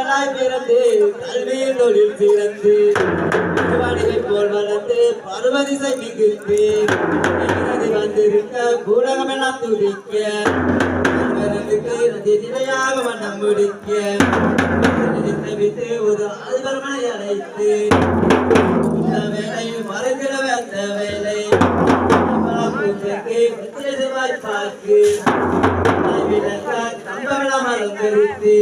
கண்ணனாய் பிறந்து கல்வியில் தொழில் சிறந்து திருவாணிகை போல் வளர்ந்து பருவதிசை மிகுத்து வந்திருக்க பூரகமெல்லாம் துடிக்க நிலையாக வண்ணம் முடிக்க விட்டு ஒரு அதிபர்மனை அழைத்து இந்த வேலை மறைந்திடவே அந்த வேலை பார்க்கு கம்பளம் அலங்கரித்து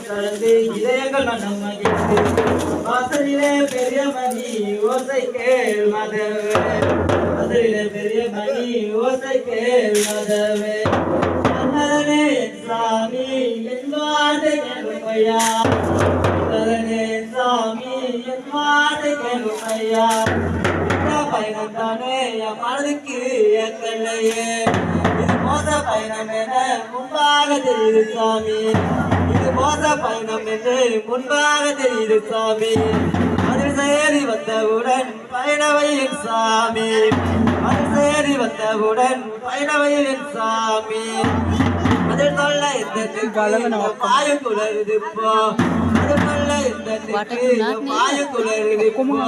கலந்து இதயங்கள் மனம் மகிழ்ந்து வாசலிலே பெரிய மணி ஓசை கேள் மதவே வாசலிலே பெரிய மணி ஓசை கேள் மதவே கண்ணனே சாமி என் வார்த்தை கேளுமையா கண்ணனே சாமி என் வார்த்தை கேளுமையா பயணம் தானே என் மனதுக்கு ஏற்கலையே இது மோச பயணம் என முன்பாக தெரியுது சாமி இது மோச பயணம் என்று முன்பாக தெரியுது சாமி அதில் சேரி வந்தவுடன் பயணவையின் சாமி அதில் சேரி வந்தவுடன் பயணவையின் சாமி அதில் சொல்ல இந்த பாய குளருது போ அது சொல்ல இந்த பாய குளருது போ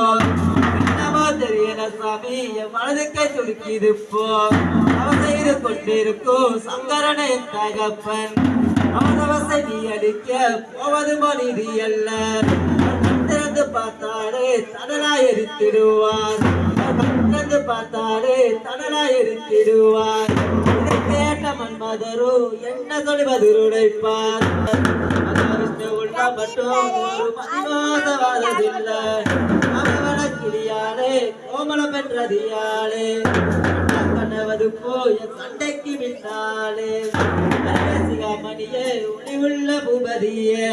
தெரியல சாமி என் மனதுக்கை துடிக்கிது போ அவன் செய்து கொண்டிருக்கும் சங்கரனை தகப்பன் அவசவசை நீ அடிக்க போவது மனிதி அல்ல திறந்து பார்த்தாலே தனலாய் எரித்திடுவார் திறந்து பார்த்தாலே தனலாய் எரித்திடுவார் இதை கேட்ட மன்மதரு என்ன சொல்வது உடைப்பார் விஷ்ணு உள்ள மட்டும் ஒரு மதிவாதவாததில்லை கிளியாளே கோமலம் பெற்றதியாளே கணவது போய் சண்டைக்கு விட்டாளே சிகாமணியே ஒளிவுள்ள பூபதியே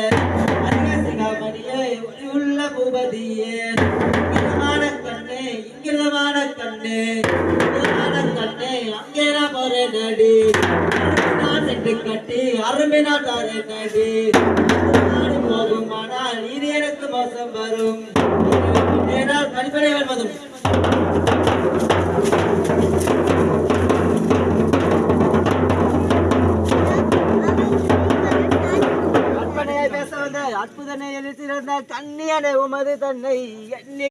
சிகாமணியே ஒளிவுள்ள பூபதியே கண்ணே இங்கிதமான கண்ணே கண்ணே அங்கே நான் போறேன் நடி நான் சென்று கட்டி அரும்பினா தாரே நடி போகுமானால் இது எனக்கு மோசம் வரும் கணிப்படை வருவதும் கற்பனையை பேச வந்த அற்புதனை எழுத்திருந்த கண்ணியனை உமது தன்னை